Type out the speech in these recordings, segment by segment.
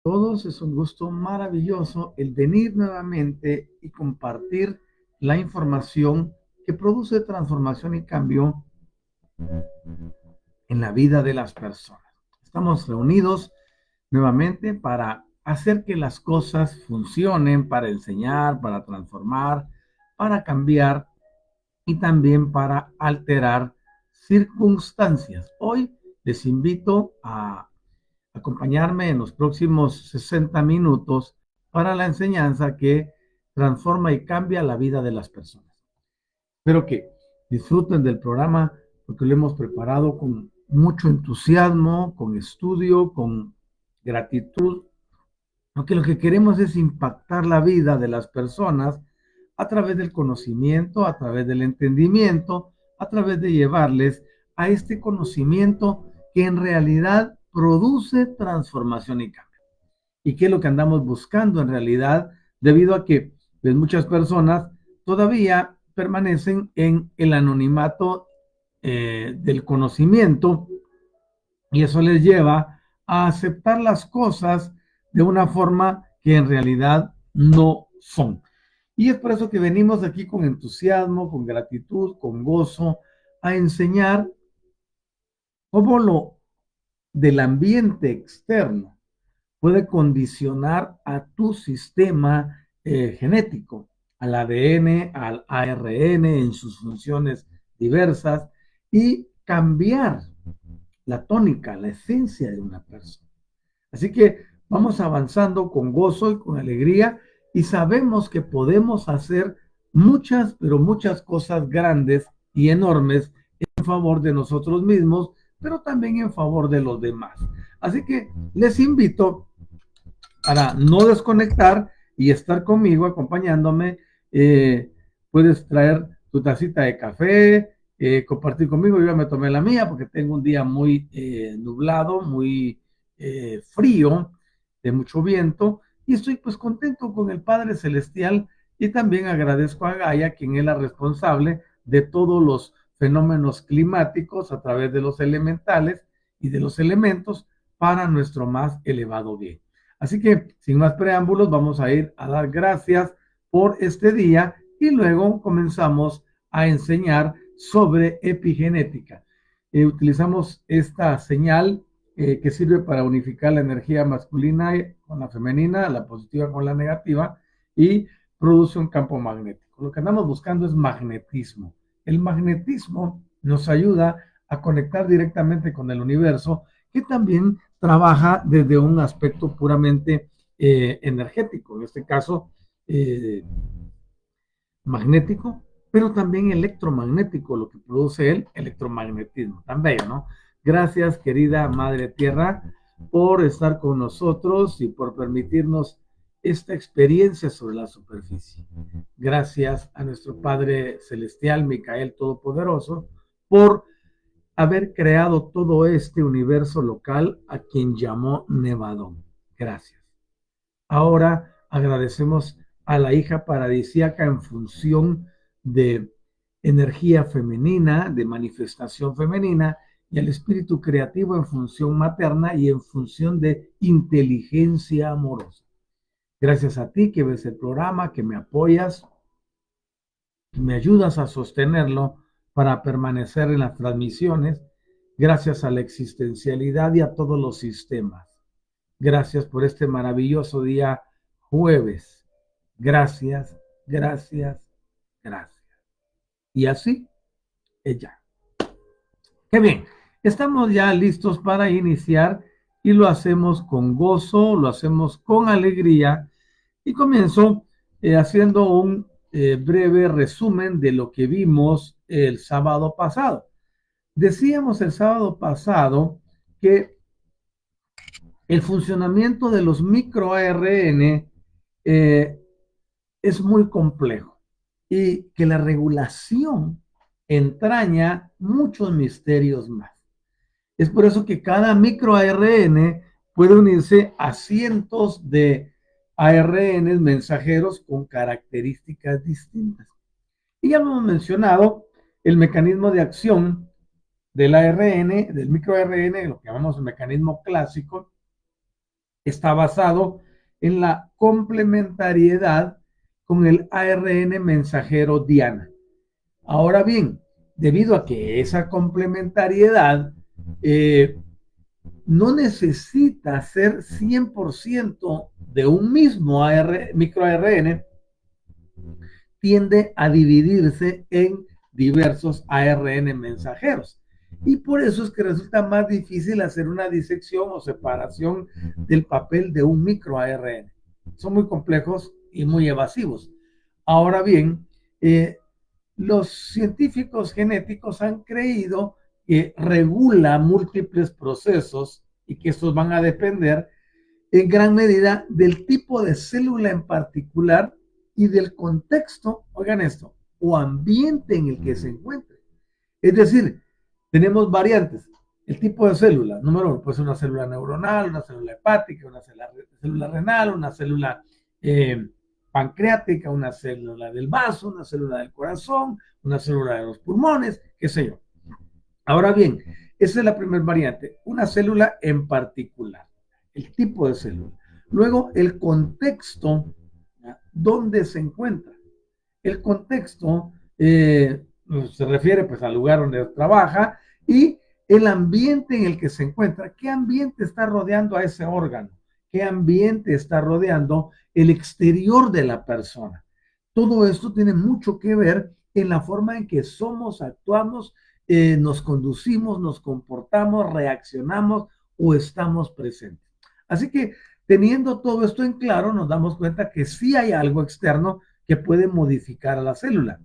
Todos es un gusto maravilloso el venir nuevamente y compartir la información que produce transformación y cambio en la vida de las personas. Estamos reunidos nuevamente para hacer que las cosas funcionen, para enseñar, para transformar, para cambiar y también para alterar circunstancias. Hoy les invito a acompañarme en los próximos 60 minutos para la enseñanza que transforma y cambia la vida de las personas. Espero que disfruten del programa porque lo hemos preparado con mucho entusiasmo, con estudio, con gratitud, porque lo que queremos es impactar la vida de las personas a través del conocimiento, a través del entendimiento, a través de llevarles a este conocimiento que en realidad produce transformación y cambio. ¿Y qué es lo que andamos buscando en realidad? Debido a que pues, muchas personas todavía permanecen en el anonimato del conocimiento y eso les lleva a aceptar las cosas de una forma que en realidad no son. Y es por eso que venimos aquí con entusiasmo, con gratitud, con gozo, a enseñar cómo lo del ambiente externo puede condicionar a tu sistema genético, al ADN, al ARN en sus funciones diversas y cambiar la tónica, la esencia de una persona. Así que vamos avanzando con gozo y con alegría y sabemos que podemos hacer muchas, pero muchas cosas grandes y enormes en favor de nosotros mismos, pero también en favor de los demás. Así que les invito para no desconectar y estar conmigo, acompañándome. Eh, Puedes traer tu tacita de café, compartir conmigo. Yo ya me tomé la mía porque tengo un día muy nublado, muy frío, de mucho viento, y estoy pues contento con el Padre Celestial y también agradezco a Gaia, quien es la responsable de todos los fenómenos climáticos a través de los elementales y de los elementos para nuestro más elevado bien. Así que, sin más preámbulos, vamos a ir a dar gracias por este día y luego comenzamos a enseñar sobre epigenética. Utilizamos esta señal que sirve para unificar la energía masculina con la femenina, la positiva con la negativa, y produce un campo magnético. Lo que andamos buscando es magnetismo. El magnetismo nos ayuda a conectar directamente con el universo, que también trabaja desde un aspecto puramente energético, en este caso magnético, pero también electromagnético, lo que produce el electromagnetismo. Tan bello, ¿no? Gracias, querida Madre Tierra, por estar con nosotros y por permitirnos esta experiencia sobre la superficie. Gracias a nuestro Padre Celestial, Micael Todopoderoso, por haber creado todo este universo local a quien llamó Nevadón. Gracias. Ahora agradecemos a la hija paradisíaca en función de energía femenina, de manifestación femenina, y al espíritu creativo en función materna y en función de inteligencia amorosa. Gracias a ti que ves el programa, que me apoyas, que me ayudas a sostenerlo para permanecer en las transmisiones, gracias a la existencialidad y a todos los sistemas. Gracias por este maravilloso día jueves. Gracias, gracias, gracias. Y así, ella. Qué bien. Estamos ya listos para iniciar y lo hacemos con gozo, lo hacemos con alegría y comienzo haciendo un breve resumen de lo que vimos el sábado pasado. Decíamos el sábado pasado que el funcionamiento de los microARN es muy complejo y que la regulación entraña muchos misterios más. Es por eso que cada microARN puede unirse a cientos de ARN mensajeros con características distintas. Y ya hemos mencionado el mecanismo de acción del ARN, del microARN, lo que llamamos el mecanismo clásico, está basado en la complementariedad con el ARN mensajero Diana. Ahora bien, debido a que esa complementariedad no necesita ser 100% de un mismo microARN, tiende a dividirse en diversos ARN mensajeros. Y por eso es que resulta más difícil hacer una disección o separación del papel de un microARN. Son muy complejos y muy evasivos. Ahora bien, los científicos genéticos han creído que regula múltiples procesos y que estos van a depender en gran medida del tipo de célula en particular y del contexto, oigan esto, o ambiente en el que se encuentre. Es decir, tenemos variantes. El tipo de célula, número uno, puede ser una célula neuronal, una célula hepática, una célula renal, una célula pancreática, una célula del vaso, una célula del corazón, una célula de los pulmones, qué sé yo. Ahora bien, esa es la primera variante, una célula en particular, el tipo de célula. Luego, el contexto, ¿dónde se encuentra? El contexto se refiere pues al lugar donde trabaja y el ambiente en el que se encuentra. ¿Qué ambiente está rodeando a ese órgano? ¿Qué ambiente está rodeando el exterior de la persona? Todo esto tiene mucho que ver en la forma en que somos, actuamos, nos conducimos, nos comportamos, reaccionamos o estamos presentes. Así que teniendo todo esto en claro, nos damos cuenta que sí hay algo externo que puede modificar a la célula,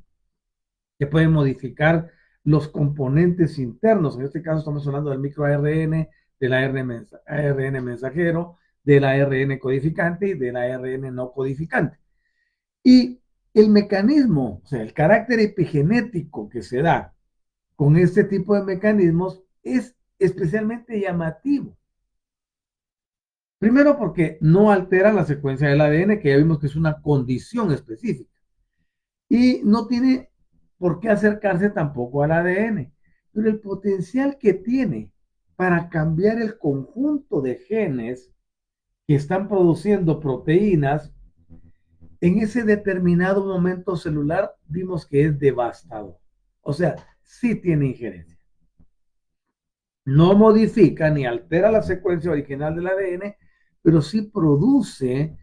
que puede modificar los componentes internos. En este caso estamos hablando del microARN, del ARN mensajero, del ARN codificante y del ARN no codificante. Y el mecanismo, o sea, el carácter epigenético que se da con este tipo de mecanismos es especialmente llamativo. Primero porque no altera la secuencia del ADN, que ya vimos que es una condición específica. Y no tiene por qué acercarse tampoco al ADN. Pero el potencial que tiene para cambiar el conjunto de genes que están produciendo proteínas en ese determinado momento celular, vimos que es devastador. O sea, sí tiene injerencia. No modifica ni altera la secuencia original del ADN, pero sí produce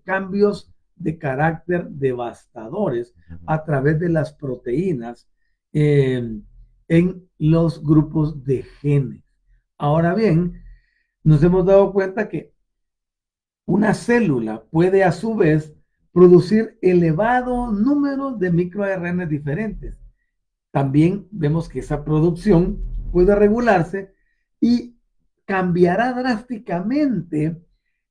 cambios de carácter devastadores a través de las proteínas en los grupos de genes. Ahora bien, nos hemos dado cuenta que una célula puede a su vez producir elevado número de microRNA diferentes. También vemos que esa producción puede regularse y cambiará drásticamente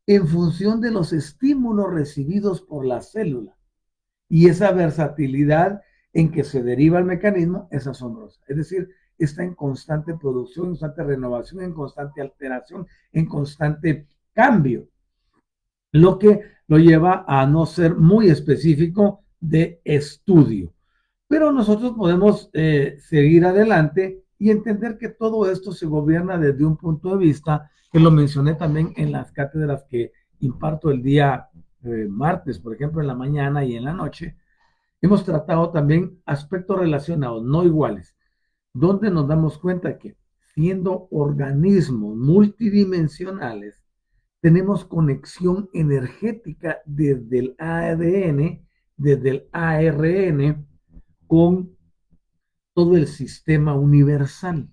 en función de los estímulos recibidos por la célula. Y esa versatilidad en que se deriva el mecanismo es asombrosa. Es decir, está en constante producción, en constante renovación, en constante alteración, en constante cambio, lo que lo lleva a no ser muy específico de estudio. Pero nosotros podemos seguir adelante y entender que todo esto se gobierna desde un punto de vista que lo mencioné también en las cátedras que imparto el día martes, por ejemplo, en la mañana y en la noche. Hemos tratado también aspectos relacionados, no iguales, donde nos damos cuenta que siendo organismos multidimensionales, tenemos conexión energética desde el ADN, desde el ARN, con todo el sistema universal.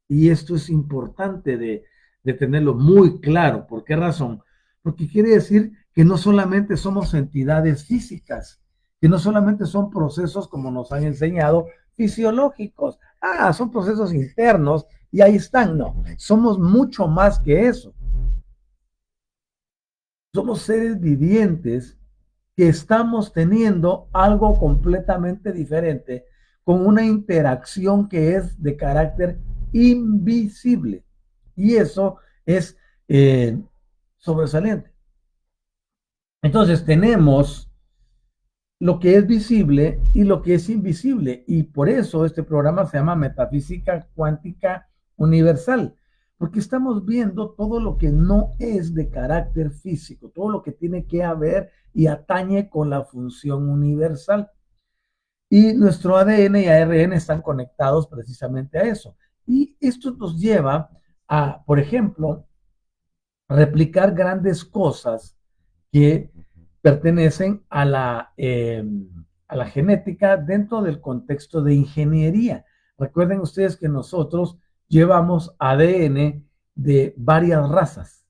Y esto es importante de tenerlo muy claro. ¿Por qué razón? Porque quiere decir que no solamente somos entidades físicas, que no solamente son procesos, como nos han enseñado, fisiológicos. Ah, son procesos internos y ahí están. No, somos mucho más que eso. Somos seres vivientes que estamos teniendo algo completamente diferente con una interacción que es de carácter invisible. Y eso es sobresaliente. Entonces tenemos lo que es visible y lo que es invisible. Y por eso este programa se llama Metafísica Cuántica Universal, porque estamos viendo todo lo que no es de carácter físico, todo lo que tiene que haber y atañe con la función universal. Y nuestro ADN y ARN están conectados precisamente a eso. Y esto nos lleva a, por ejemplo, replicar grandes cosas que pertenecen a la genética dentro del contexto de ingeniería. Recuerden ustedes que nosotros llevamos ADN de varias razas.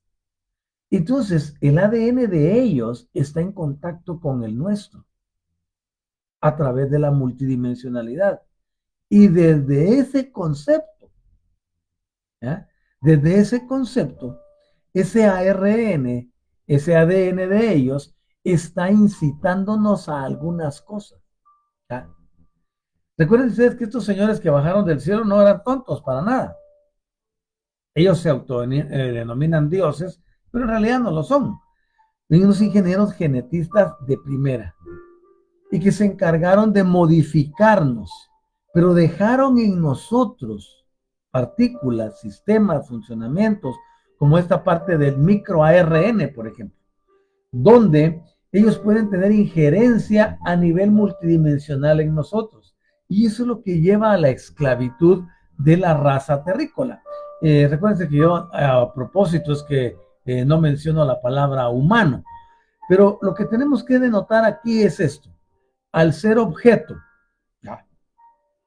Entonces, el ADN de ellos está en contacto con el nuestro a través de la multidimensionalidad. Y desde ese concepto, ¿ya? Desde ese concepto, ese ARN, ese ADN de ellos, está incitándonos a algunas cosas. ¿Ya? Recuerden ustedes que estos señores que bajaron del cielo no eran tontos para nada. Ellos se autodenominan dioses, pero en realidad no lo son. Son unos ingenieros genetistas de primera y que se encargaron de modificarnos, pero dejaron en nosotros partículas, sistemas, funcionamientos, como esta parte del micro ARN, por ejemplo, donde ellos pueden tener injerencia a nivel multidimensional en nosotros. Y eso es lo que lleva a la esclavitud de la raza terrícola. Recuérdense que yo a propósito es que no menciono la palabra humano, pero lo que tenemos que denotar aquí es esto. Al ser objeto,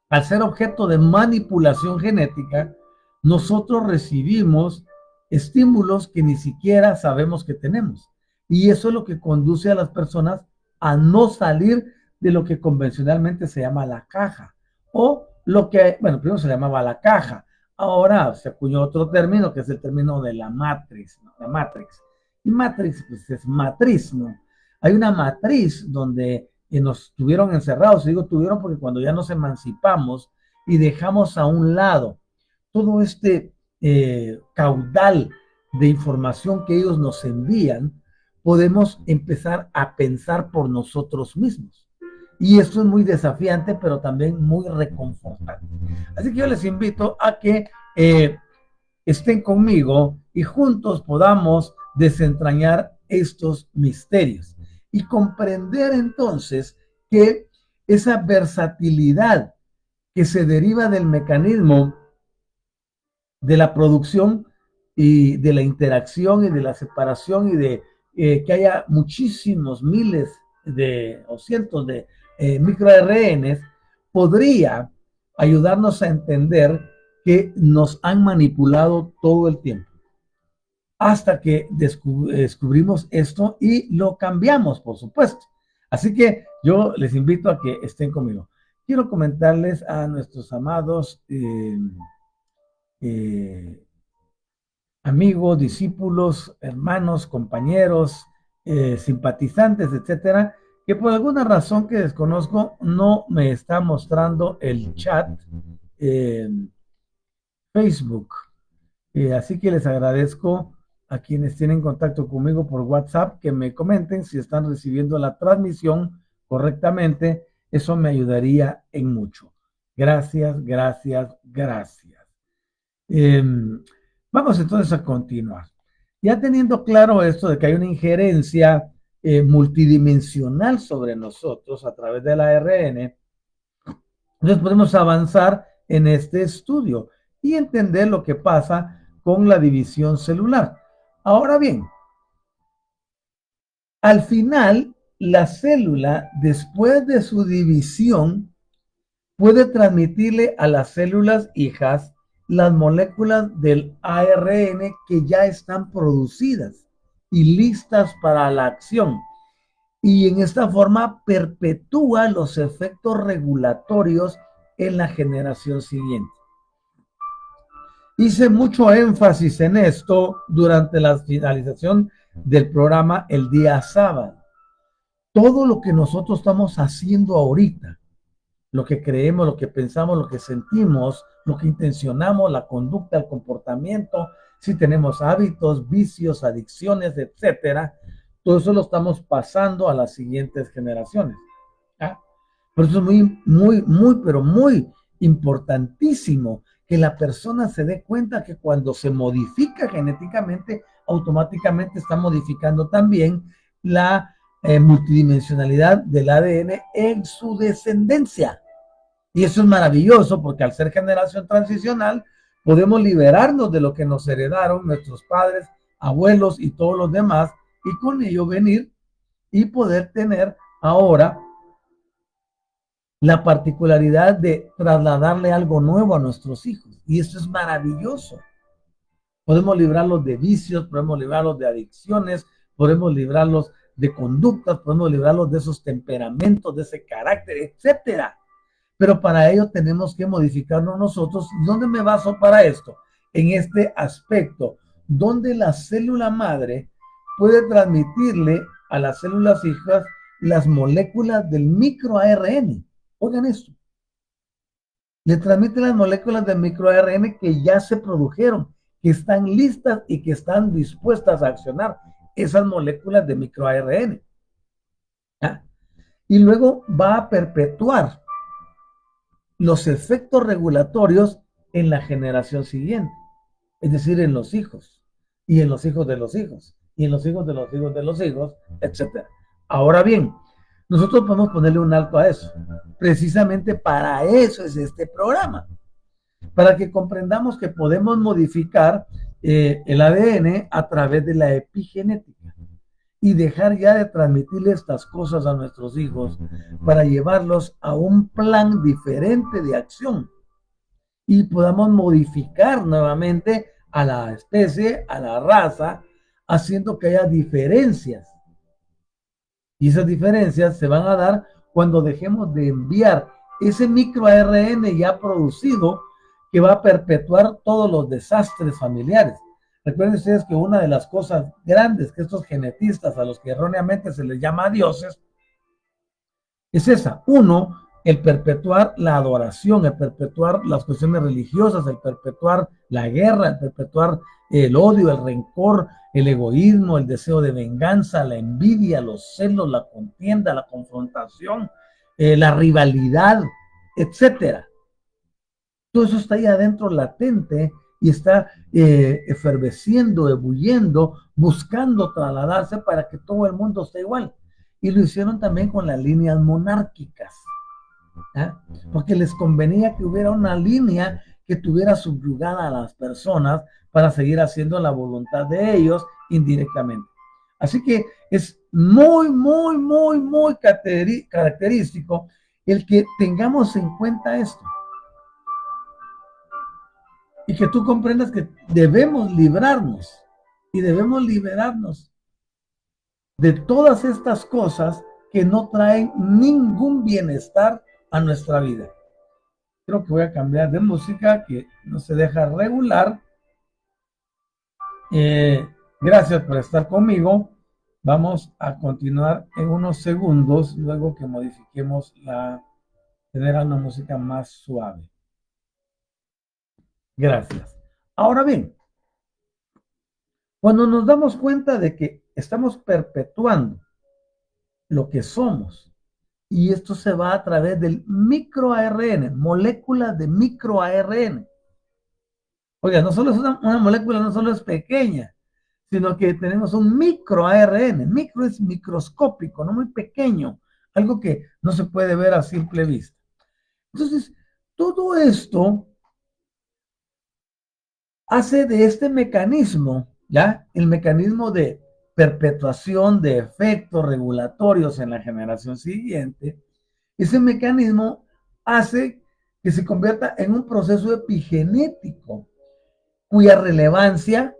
al ser objeto de manipulación genética, nosotros recibimos estímulos que ni siquiera sabemos que tenemos. Y eso es lo que conduce a las personas a no salir de lo que convencionalmente se llama la caja. O lo que, bueno, primero se llamaba la caja. Ahora se acuñó otro término que es el término de la matriz, ¿no? La matrix. Y matrix, pues es matriz, ¿no? Hay una matriz donde nos tuvieron encerrados. Digo tuvieron porque cuando ya nos emancipamos y dejamos a un lado todo este caudal de información que ellos nos envían, podemos empezar a pensar por nosotros mismos. Y esto es muy desafiante, pero también muy reconfortante. Así que yo les invito a que estén conmigo y juntos podamos desentrañar estos misterios y comprender entonces que esa versatilidad que se deriva del mecanismo de la producción y de la interacción y de la separación y de que haya muchísimos miles de o cientos de microRNs podría ayudarnos a entender que nos han manipulado todo el tiempo hasta que descubrimos esto y lo cambiamos, por supuesto. Así que yo les invito a que estén conmigo. Quiero comentarles a nuestros amados eh, amigos, discípulos, hermanos, compañeros, simpatizantes, etcétera, que por alguna razón que desconozco no me está mostrando el chat Facebook. Así que les agradezco a quienes tienen contacto conmigo por WhatsApp que me comenten si están recibiendo la transmisión correctamente. Eso me ayudaría en mucho. Gracias, gracias, gracias. Eh, Vamos entonces a continuar. Ya teniendo claro esto de que hay una injerencia multidimensional sobre nosotros a través del ARN, entonces podemos avanzar en este estudio y entender lo que pasa con la división celular. Ahora bien, al final, la célula, después de su división, puede transmitirle a las células hijas las moléculas del ARN que ya están producidas y listas para la acción. Y en esta forma perpetúa los efectos regulatorios en la generación siguiente. Hice mucho énfasis en esto durante la finalización del programa el día sábado. Todo lo que nosotros estamos haciendo ahorita, lo que creemos, lo que pensamos, lo que sentimos, lo que intencionamos, la conducta, el comportamiento, si tenemos hábitos, vicios, adicciones, etcétera, todo eso lo estamos pasando a las siguientes generaciones. ¿Ya? Por eso es muy, muy, muy, pero muy importantísimo que la persona se dé cuenta que cuando se modifica genéticamente, automáticamente está modificando también la multidimensionalidad del ADN en su descendencia. Y eso es maravilloso porque al ser generación transicional, podemos liberarnos de lo que nos heredaron nuestros padres, abuelos y todos los demás, y con ello venir y poder tener ahora la particularidad de trasladarle algo nuevo a nuestros hijos. Y eso es maravilloso. Podemos librarlos de vicios, podemos librarlos de adicciones, podemos librarlos de conductas, podemos librarlos de esos temperamentos, de ese carácter, etcétera. Pero para ello tenemos que modificarnos nosotros. ¿Dónde me baso para esto? En este aspecto, donde la célula madre puede transmitirle a las células hijas las moléculas del microARN. Oigan esto. Le transmite las moléculas del microARN que ya se produjeron, que están listas y que están dispuestas a accionar esas moléculas de microARN. ¿Ah? Y luego va a perpetuar los efectos regulatorios en la generación siguiente, es decir, en los hijos, y en los hijos de los hijos, y en los hijos de los hijos de los hijos, etc. Ahora bien, nosotros podemos ponerle un alto a eso. Precisamente para eso es este programa, para que comprendamos que podemos modificar el ADN a través de la epigenética y dejar ya de transmitirle estas cosas a nuestros hijos para llevarlos a un plan diferente de acción y podamos modificar nuevamente a la especie, a la raza, haciendo que haya diferencias. Y esas diferencias se van a dar cuando dejemos de enviar ese microARN ya producido que va a perpetuar todos los desastres familiares. Recuerden ustedes que una de las cosas grandes que estos genetistas, a los que erróneamente se les llama dioses, es esa. Uno, el perpetuar la adoración, el perpetuar las cuestiones religiosas, el perpetuar la guerra, el perpetuar el odio, el rencor, el egoísmo, el deseo de venganza, la envidia, los celos, la contienda, la confrontación, la rivalidad, etcétera. Todo eso está ahí adentro latente y está efervesciendo, ebulliendo, buscando trasladarse para que todo el mundo esté igual. Y lo hicieron también con las líneas monárquicas, ¿eh? Porque les convenía que hubiera una línea que tuviera subyugada a las personas para seguir haciendo la voluntad de ellos indirectamente. Así que es muy, muy, muy, muy característico el que tengamos en cuenta esto y que tú comprendas que debemos librarnos y debemos liberarnos de todas estas cosas que no traen ningún bienestar a nuestra vida. Creo que voy a cambiar de música que no se deja regular. Eh, Gracias por estar conmigo. Vamos a continuar en unos segundos luego que modifiquemos tener una música más suave. Gracias. Ahora bien, cuando nos damos cuenta de que estamos perpetuando lo que somos, y esto se va a través del microARN, moléculas de microARN. Oiga, no solo es una molécula, no solo es pequeña, sino que tenemos un microARN. Micro es microscópico, no muy pequeño, algo que no se puede ver a simple vista. Entonces, todo esto hace de este mecanismo, ¿ya? El mecanismo de perpetuación de efectos regulatorios en la generación siguiente, ese mecanismo hace que se convierta en un proceso epigenético cuya relevancia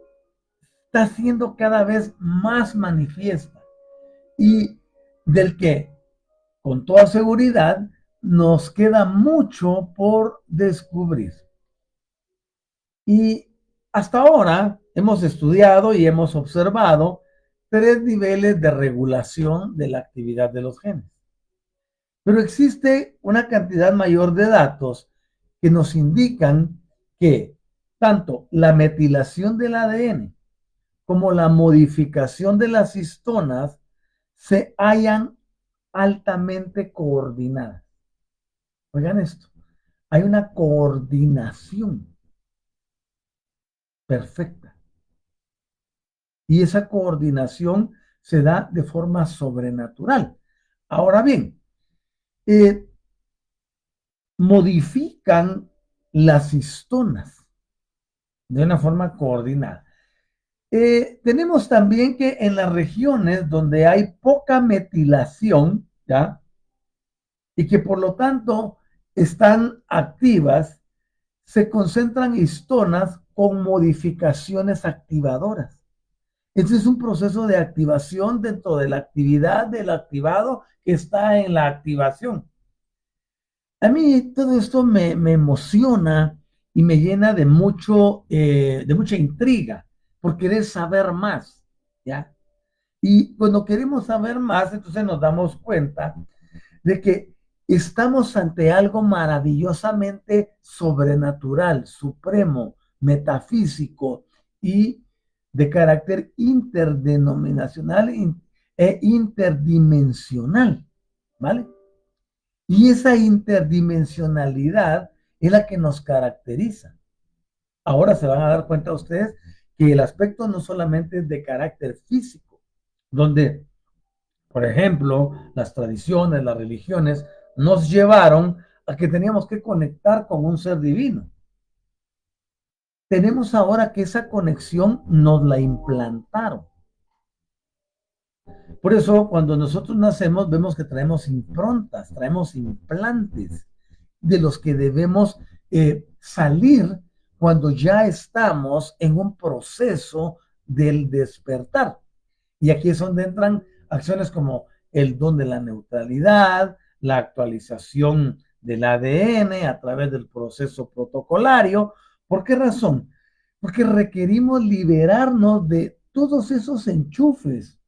está siendo cada vez más manifiesta y del que, con toda seguridad, nos queda mucho por descubrir. Y hasta ahora hemos estudiado y hemos observado tres niveles de regulación de la actividad de los genes. Pero existe una cantidad mayor de datos que nos indican que tanto la metilación del ADN como la modificación de las histonas se hallan altamente coordinadas. Oigan esto, hay una coordinación. perfecta. Y esa coordinación se da de forma sobrenatural. Ahora bien, eh, modifican las histonas de una forma coordinada. Tenemos también que en las regiones donde hay poca metilación, ¿ya? Y que por lo tanto están activas, se concentran histonas con modificaciones activadoras. Este es un proceso de activación dentro de la actividad del activado que está en la activación. A mí todo esto me emociona y me llena de mucha intriga por querer saber más, ¿ya? Y cuando queremos saber más, entonces nos damos cuenta de que estamos ante algo maravillosamente sobrenatural, supremo, metafísico y de carácter interdenominacional e interdimensional, ¿vale? Y esa interdimensionalidad es la que nos caracteriza. Ahora se van a dar cuenta ustedes que el aspecto no solamente es de carácter físico, donde, por ejemplo, las tradiciones, las religiones nos llevaron a que teníamos que conectar con un ser divino. Tenemos ahora que esa conexión nos la implantaron. Por eso, cuando nosotros nacemos, vemos que traemos improntas, traemos implantes de los que debemos salir cuando ya estamos en un proceso del despertar. Y aquí es donde entran acciones como el don de la neutralidad, la actualización del ADN a través del proceso protocolario. ¿Por qué razón? Porque requerimos liberarnos de todos esos enchufes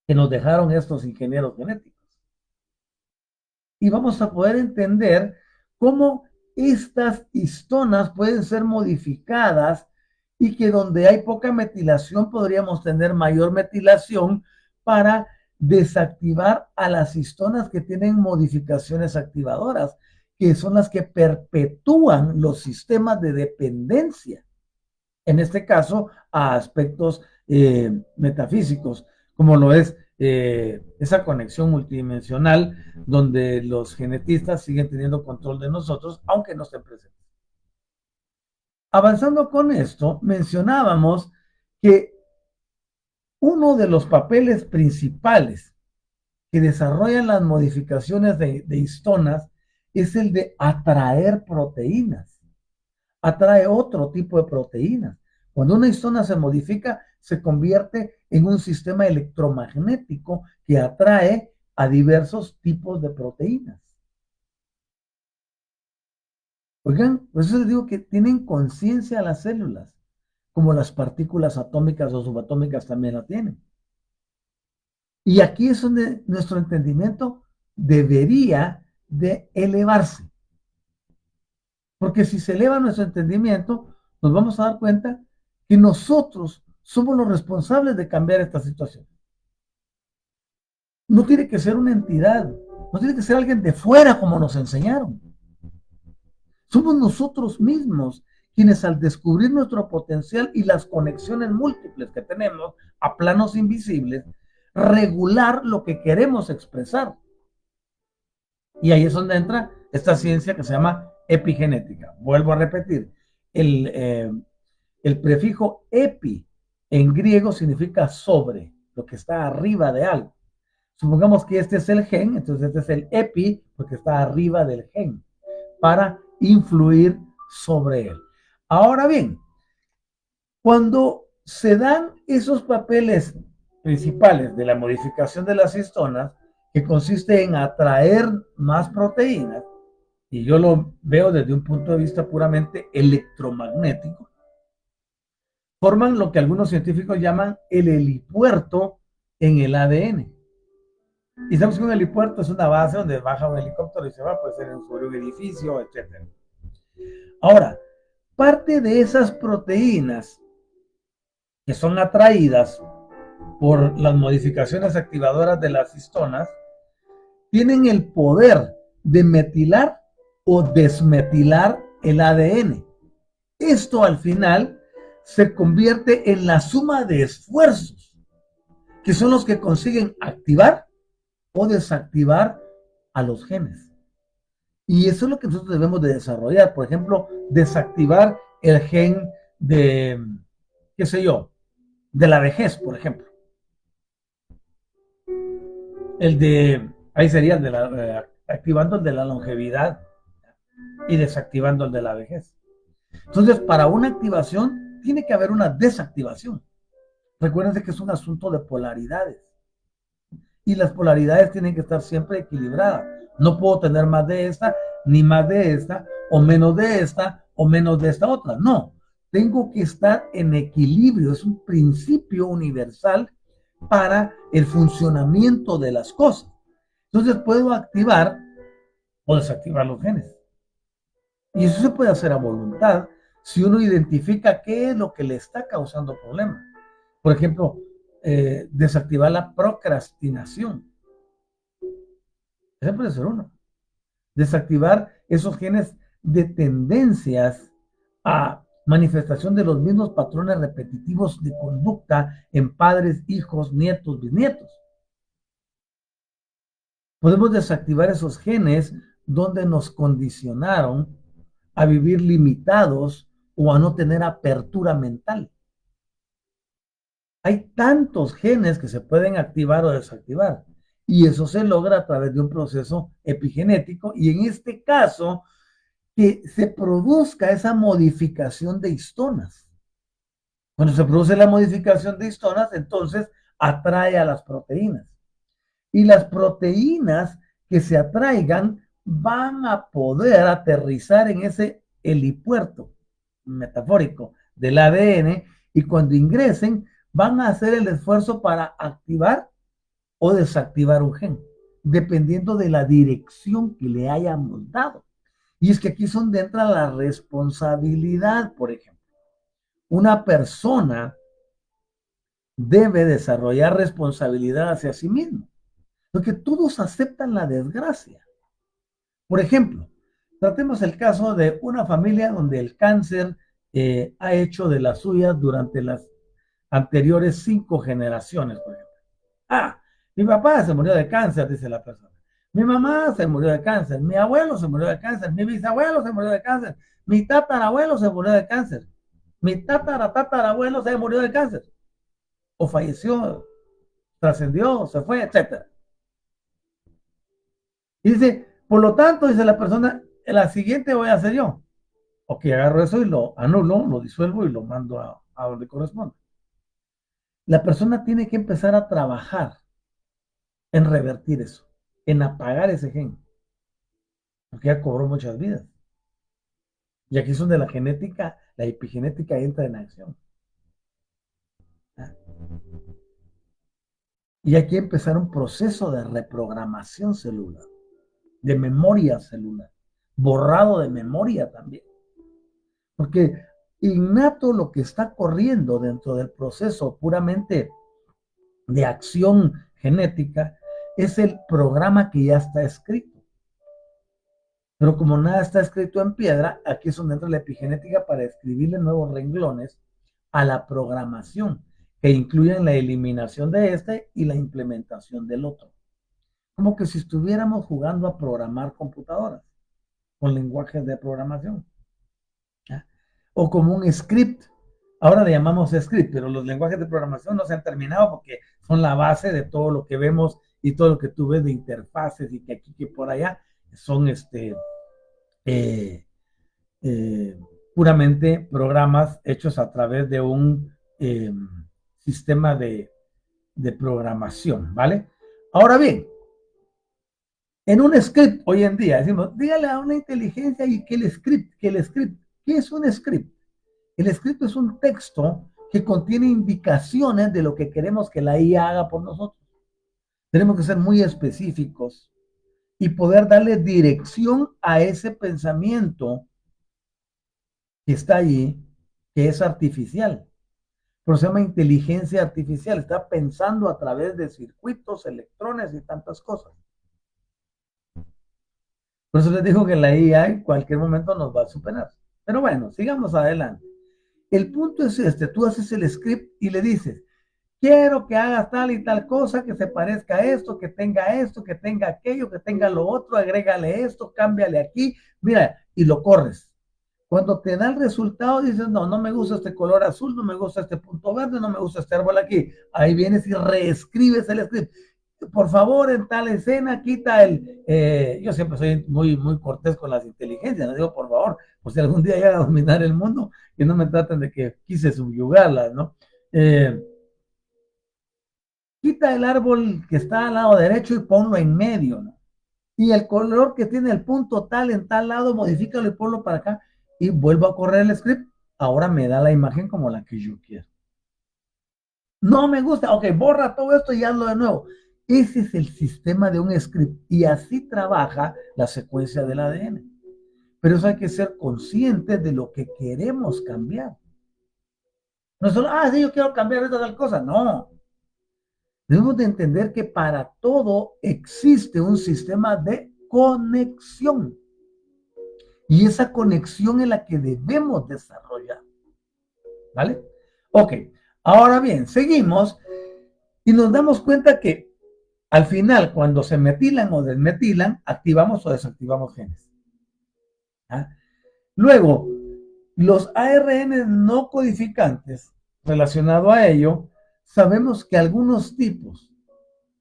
que nos dejaron estos ingenieros genéticos. Y vamos a poder entender cómo estas histonas pueden ser modificadas y que donde hay poca metilación podríamos tener mayor metilación para desactivar a las histonas que tienen modificaciones activadoras, que son las que perpetúan los sistemas de dependencia. En este caso, a aspectos metafísicos, como lo es esa conexión multidimensional donde los genetistas siguen teniendo control de nosotros, aunque no estén presentes. Avanzando con esto, mencionábamos que uno de los papeles principales que desarrollan las modificaciones de histonas es el de atraer proteínas. Atrae otro tipo de proteínas. Cuando una histona se modifica, se convierte en un sistema electromagnético que atrae a diversos tipos de proteínas. Oigan, por eso les digo que tienen conciencia las células, como las partículas atómicas o subatómicas también la tienen. Y aquí es donde nuestro entendimiento debería de elevarse. Porque si se eleva nuestro entendimiento, nos vamos a dar cuenta que nosotros somos los responsables de cambiar esta situación. No tiene que ser una entidad, no tiene que ser alguien de fuera como nos enseñaron. Somos nosotros mismos quienes al descubrir nuestro potencial y las conexiones múltiples que tenemos a planos invisibles, regular lo que queremos expresar. Y ahí es donde entra esta ciencia que se llama epigenética. Vuelvo a repetir, el prefijo epi en griego significa sobre, lo que está arriba de algo. Supongamos que este es el gen, entonces este es el epi, porque está arriba del gen, para influir sobre él. Ahora bien, cuando se dan esos papeles principales de la modificación de las histonas, que consiste en atraer más proteínas, y yo lo veo desde un punto de vista puramente electromagnético, forman lo que algunos científicos llaman el helipuerto en el ADN. Y sabemos que un helipuerto es una base donde baja un helicóptero y se va, puede ser sobre un edificio, etc. Ahora, parte de esas proteínas que son atraídas por las modificaciones activadoras de las histonas tienen el poder de metilar o desmetilar el ADN. Esto al final se convierte en la suma de esfuerzos, que son los que consiguen activar o desactivar a los genes. Y eso es lo que nosotros debemos de desarrollar. Por ejemplo, desactivar el gen de, qué sé yo, de la vejez, por ejemplo. El de, ahí sería el de activando el de la longevidad y desactivando el de la vejez. Entonces, para una activación, tiene que haber una desactivación. Recuérdense que es un asunto de polaridades. Y las polaridades tienen que estar siempre equilibradas. No puedo tener más de esta, ni más de esta, o menos de esta, o menos de esta otra. No, tengo que estar en equilibrio. Es un principio universal para el funcionamiento de las cosas. Entonces puedo activar o desactivar los genes. Y eso se puede hacer a voluntad si uno identifica qué es lo que le está causando problemas. Por ejemplo, desactivar la procrastinación. Ese puede ser uno. Desactivar esos genes de tendencias a manifestación de los mismos patrones repetitivos de conducta en padres, hijos, nietos, bisnietos. Podemos desactivar esos genes donde nos condicionaron a vivir limitados o a no tener apertura mental. Hay tantos genes que se pueden activar o desactivar y eso se logra a través de un proceso epigenético y en este caso que se produzca esa modificación de histonas. Cuando se produce la modificación de histonas, entonces atrae a las proteínas. Y las proteínas que se atraigan van a poder aterrizar en ese helipuerto metafórico del ADN y cuando ingresen van a hacer el esfuerzo para activar o desactivar un gen, dependiendo de la dirección que le hayamos dado. Y es que aquí es donde entra la responsabilidad, por ejemplo. Una persona debe desarrollar responsabilidad hacia sí mismo, porque todos aceptan la desgracia. Por ejemplo, tratemos el caso de una familia donde el cáncer ha hecho de las suyas durante las anteriores 5 generaciones, por ejemplo. Ah, mi papá se murió de cáncer, dice la persona. Mi mamá se murió de cáncer, mi abuelo se murió de cáncer, mi bisabuelo se murió de cáncer, mi tatarabuelo se murió de cáncer, mi tatarabuelo se murió de cáncer, o falleció, trascendió, se fue, etcétera. Y dice, por lo tanto, dice la persona, la siguiente voy a hacer yo. Ok, agarro eso y lo anulo, lo disuelvo y lo mando a donde corresponde. La persona tiene que empezar a trabajar en revertir eso, en apagar ese gen, porque ya cobró muchas vidas. Y aquí es donde la genética, la epigenética entra en acción. ¿Ah? Y hay que empezar un proceso de reprogramación celular, de memoria celular, borrado de memoria también. Porque innato lo que está corriendo dentro del proceso puramente de acción genética es el programa que ya está escrito. Pero como nada está escrito en piedra, aquí es donde entra la epigenética para escribirle nuevos renglones a la programación, que incluyen la eliminación de este y la implementación del otro. Como que si estuviéramos jugando a programar computadoras con lenguajes de programación. ¿Ya? O como un script. Ahora le llamamos script, pero los lenguajes de programación no se han terminado porque son la base de todo lo que vemos y todo lo que tú ves de interfaces y que aquí que por allá son eh, eh, puramente programas hechos a través de un sistema de programación, ¿vale? Ahora bien, en un script hoy en día decimos, dígale a una inteligencia y ¿qué es un script? El script es un texto que contiene indicaciones de lo que queremos que la IA haga por nosotros. Tenemos que ser muy específicos y poder darle dirección a ese pensamiento que está allí, que es artificial. Pero se llama inteligencia artificial. Está pensando a través de circuitos, electrones y tantas cosas. Por eso les digo que la IA en cualquier momento nos va a superar. Pero bueno, sigamos adelante. El punto es este, tú haces el script y le dices, quiero que hagas tal y tal cosa, que se parezca a esto, que tenga aquello, que tenga lo otro, agrégale esto, cámbiale aquí, mira, y lo corres. Cuando te da el resultado, dices, no, no me gusta este color azul, no me gusta este punto verde, no me gusta este árbol aquí. Ahí vienes y reescribes el script. Por favor, en tal escena, quita yo siempre soy muy cortés con las inteligencias, les digo, por favor, pues si algún día llega a dominar el mundo, que no me traten de que quise subyugarlas, ¿no? Eh, Quita el árbol que está al lado derecho y ponlo en medio, ¿no? Y el color que tiene el punto tal en tal lado, modifícalo y ponlo para acá. Y vuelvo a correr el script. Ahora me da la imagen como la que yo quiero. No me gusta, ok, borra todo esto y hazlo de nuevo. Ese es el sistema de un script y así trabaja la secuencia del ADN. Pero eso hay que ser conscientes de lo que queremos cambiar. No solo, sí, yo quiero cambiar esta tal cosa. No, debemos de entender que para todo existe un sistema de conexión. Y esa conexión es la que debemos desarrollar. ¿Vale? Ok, ahora bien, seguimos y nos damos cuenta que al final, cuando se metilan o desmetilan, activamos o desactivamos genes. ¿Ah? Luego, los ARN no codificantes, relacionado a ello, sabemos que algunos tipos,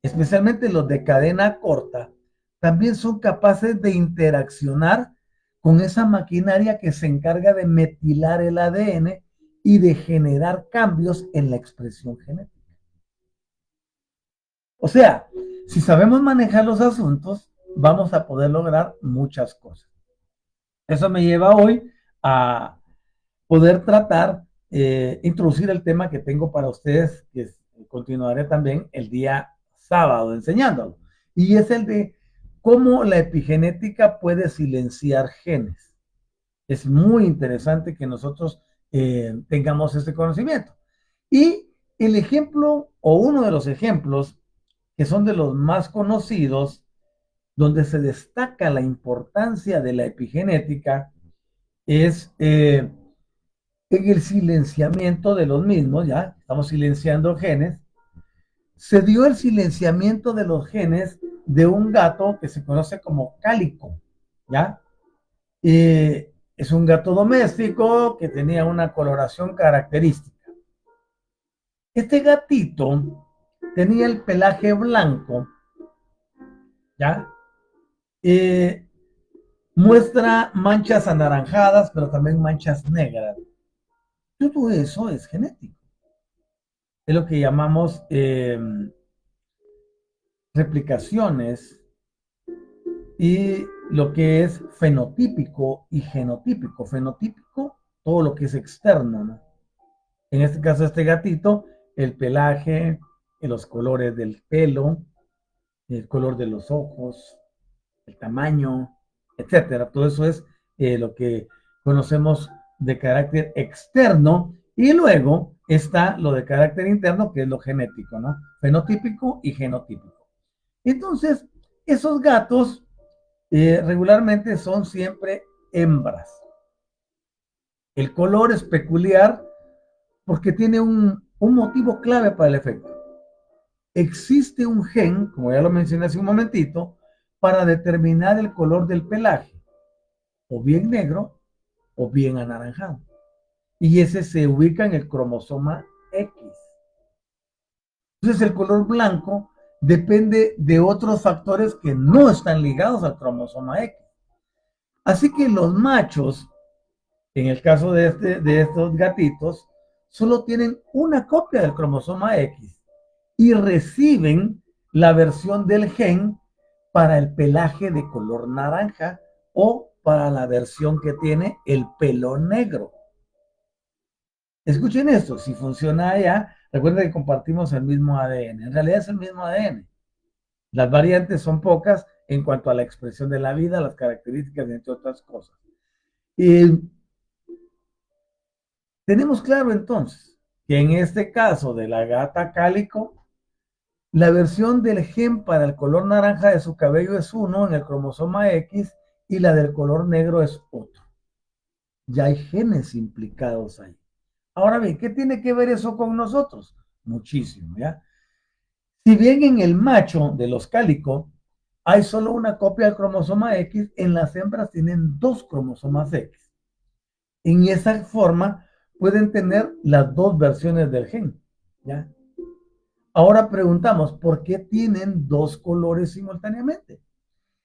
especialmente los de cadena corta, también son capaces de interaccionar con esa maquinaria que se encarga de metilar el ADN y de generar cambios en la expresión genética. O sea, si sabemos manejar los asuntos, vamos a poder lograr muchas cosas. Eso me lleva hoy a poder tratar, introducir el tema que tengo para ustedes, que continuaré también el día sábado enseñándolo. Y es el de cómo la epigenética puede silenciar genes. Es muy interesante que nosotros tengamos este conocimiento. Y el ejemplo, o uno de los ejemplos, que son de los más conocidos, donde se destaca la importancia de la epigenética, es en el silenciamiento de los mismos, ya estamos silenciando genes, se dio el silenciamiento de los genes de un gato que se conoce como cálico, ¿ya? Es un gato doméstico que tenía una coloración característica. Este gatito tenía el pelaje blanco, ¿ya? Eh, Muestra manchas anaranjadas, pero también manchas negras. Todo eso es genético. Es lo que llamamos replicaciones y lo que es fenotípico y genotípico. Fenotípico, todo lo que es externo, ¿no? En este caso, este gatito, el pelaje, los colores del pelo, el color de los ojos, el tamaño, etcétera. Todo eso es lo que conocemos de carácter externo. Y luego está lo de carácter interno, que es lo genético, ¿no? Fenotípico y genotípico. Entonces, esos gatos regularmente son siempre hembras. El color es peculiar porque tiene un motivo clave para el efecto. Existe un gen, como ya lo mencioné hace un momentito, para determinar el color del pelaje, o bien negro o bien anaranjado. Y ese se ubica en el cromosoma X. Entonces el color blanco depende de otros factores que no están ligados al cromosoma X. Así que los machos, en el caso de estos gatitos, solo tienen una copia del cromosoma X y reciben la versión del gen para el pelaje de color naranja o para la versión que tiene el pelo negro. Escuchen esto, si funciona allá, recuerden que compartimos el mismo ADN. En realidad es el mismo ADN. Las variantes son pocas en cuanto a la expresión de la vida, las características, entre otras cosas. Y tenemos claro entonces que en este caso de la gata cálico, la versión del gen para el color naranja de su cabello es uno en el cromosoma X y la del color negro es otro. Ya hay genes implicados ahí. Ahora bien, ¿qué tiene que ver eso con nosotros? Muchísimo, ¿ya? Si bien en el macho de los cálicos hay solo una copia del cromosoma X, en las hembras tienen dos cromosomas X. En esa forma pueden tener las dos versiones del gen, ¿ya? Ahora preguntamos, ¿por qué tienen dos colores simultáneamente?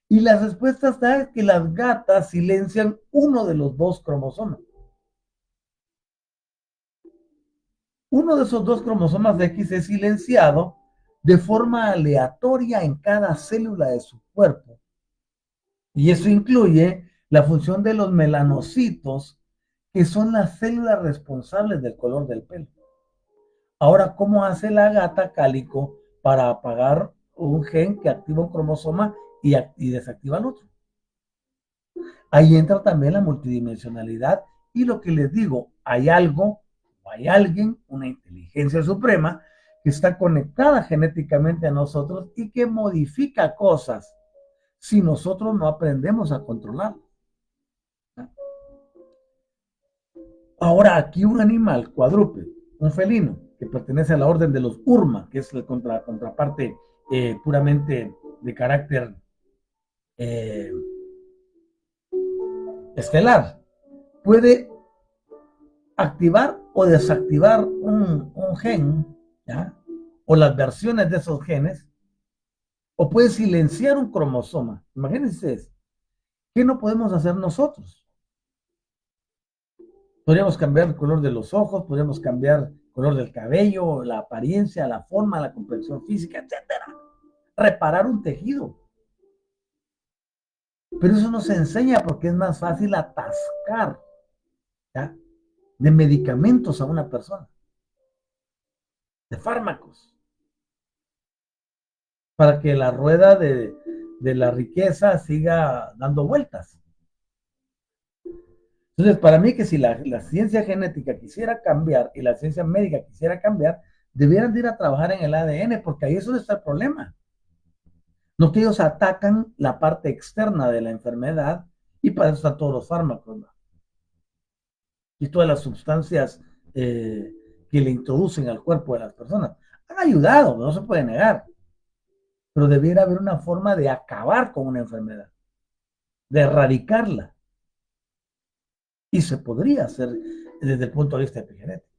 Y la respuesta está en que las gatas silencian uno de los dos cromosomas. Uno de esos dos cromosomas de X es silenciado de forma aleatoria en cada célula de su cuerpo. Y eso incluye la función de los melanocitos, que son las células responsables del color del pelo. Ahora, ¿cómo hace la gata cálico para apagar un gen que activa un cromosoma y desactiva el otro? Ahí entra también la multidimensionalidad y lo que les digo, hay algo o hay alguien, una inteligencia suprema, que está conectada genéticamente a nosotros y que modifica cosas si nosotros no aprendemos a controlar. Ahora, aquí un animal cuadrúpedo, un felino, que pertenece a la orden de los Urma, que es la contraparte puramente de carácter eh, estelar, puede activar o desactivar un gen, ¿ya? O las versiones de esos genes, o puede silenciar un cromosoma. Imagínense, ¿qué no podemos hacer nosotros? Podríamos cambiar el color de los ojos, podríamos cambiar el color del cabello, la apariencia, la forma, la complexión física, etcétera. Reparar un tejido. Pero eso no se enseña porque es más fácil atascar, ¿ya? De medicamentos a una persona, de fármacos, para que la rueda de la riqueza siga dando vueltas. Entonces, para mí que si la ciencia genética quisiera cambiar y la ciencia médica quisiera cambiar, debieran de ir a trabajar en el ADN, porque ahí es donde está el problema. No que ellos atacan la parte externa de la enfermedad y para eso están todos los fármacos, ¿no? Y todas las sustancias eh, que le introducen al cuerpo de las personas. Han ayudado, no se puede negar, pero debiera haber una forma de acabar con una enfermedad, de erradicarla. Y se podría hacer desde el punto de vista epigenético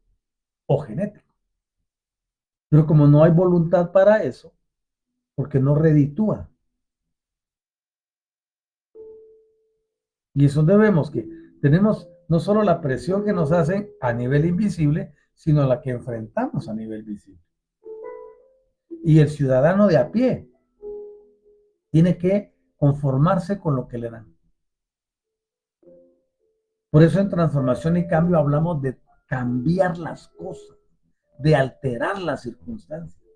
o genético. Pero como no hay voluntad para eso, porque no reditúa. Y eso debemos que tenemos no solo la presión que nos hacen a nivel invisible, sino la que enfrentamos a nivel visible. Y el ciudadano de a pie tiene que conformarse con lo que le dan. Por eso en transformación y cambio hablamos de cambiar las cosas, de alterar las circunstancias,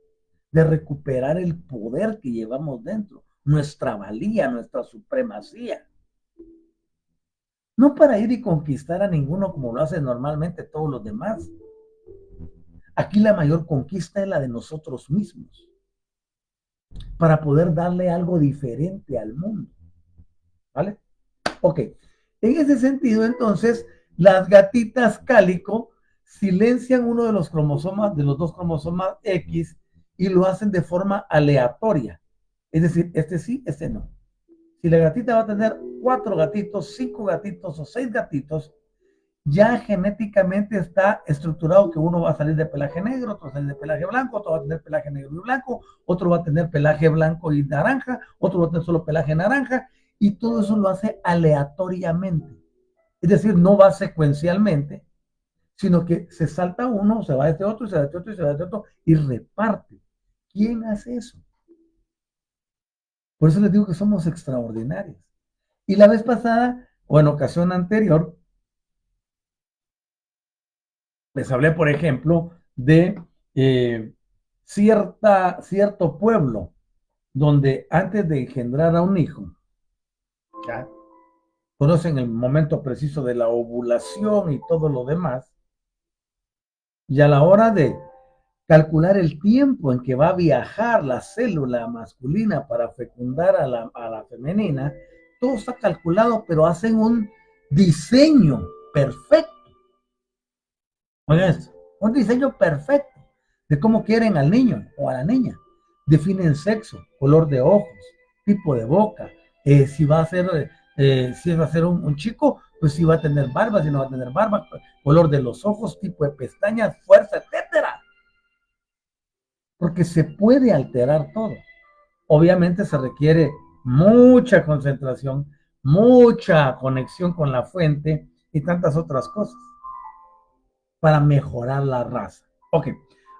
de recuperar el poder que llevamos dentro, nuestra valía, nuestra supremacía. No para ir y conquistar a ninguno como lo hacen normalmente todos los demás. Aquí la mayor conquista es la de nosotros mismos, para poder darle algo diferente al mundo. ¿Vale? Ok. En ese sentido, entonces, las gatitas cálico silencian uno de los cromosomas, de los dos cromosomas X, y lo hacen de forma aleatoria. Es decir, este sí, este no. Si la gatita va a tener 4 gatitos, 5 gatitos o 6 gatitos, ya genéticamente está estructurado que uno va a salir de pelaje negro, otro va a salir de pelaje blanco, otro va a tener pelaje negro y blanco, otro va a tener pelaje blanco y naranja, otro va a tener solo pelaje naranja, y todo eso lo hace aleatoriamente. Es decir, no va secuencialmente, sino que se salta uno, se va de este otro, se va de este otro, y se va de este otro, y reparte. ¿Quién hace eso? Por eso les digo que somos extraordinarios. Y la vez pasada, o en ocasión anterior, les hablé, por ejemplo, de cierto pueblo donde antes de engendrar a un hijo, ¿ya? Conocen el momento preciso de la ovulación y todo lo demás, y a la hora de calcular el tiempo en que va a viajar la célula masculina para fecundar a la femenina, todo está calculado, pero hacen un diseño perfecto. Oigan esto, un diseño perfecto de cómo quieren al niño o a la niña. Definen sexo, color de ojos, tipo de boca, si va a ser, si va a ser un chico, pues si va a tener barba, si no va a tener barba, color de los ojos, tipo de pestañas, fuerza, etcétera. Porque se puede alterar todo. Obviamente se requiere mucha concentración, mucha conexión con la fuente y tantas otras cosas para mejorar la raza. Ok,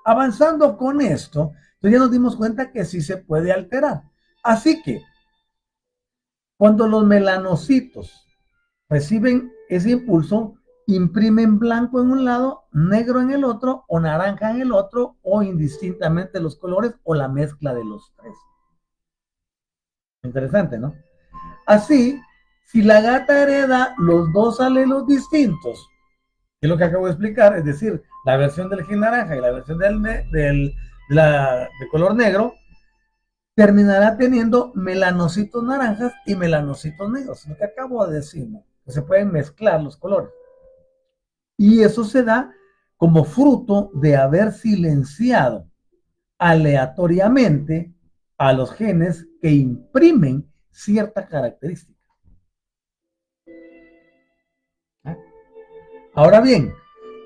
avanzando con esto, entonces ya nos dimos cuenta que sí se puede alterar. Así que cuando los melanocitos reciben ese impulso, imprimen blanco en un lado, negro en el otro, o naranja en el otro, o indistintamente los colores, o la mezcla de los tres. Interesante, ¿no? Así, si la gata hereda los dos alelos distintos, que es lo que acabo de explicar, es decir, la versión del gen naranja y la versión de color negro, terminará teniendo melanocitos naranjas y melanocitos negros, lo que acabo de decir, ¿no? Que se pueden mezclar los colores. Y eso se da como fruto de haber silenciado aleatoriamente a los genes que imprimen cierta característica. ¿Eh? Ahora bien,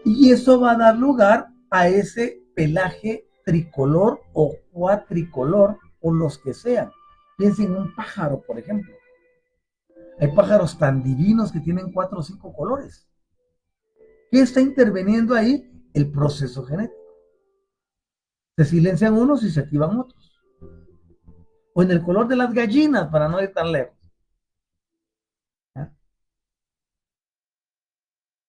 y eso va a dar lugar a ese pelaje tricolor o cuatricolor o los que sean. Piensen en un pájaro, por ejemplo. Hay pájaros tan divinos que tienen 4 o 5 colores. ¿Qué está interviniendo ahí? El proceso genético. Se silencian unos y se activan otros. O en el color de las gallinas, para no ir tan lejos. ¿Ah?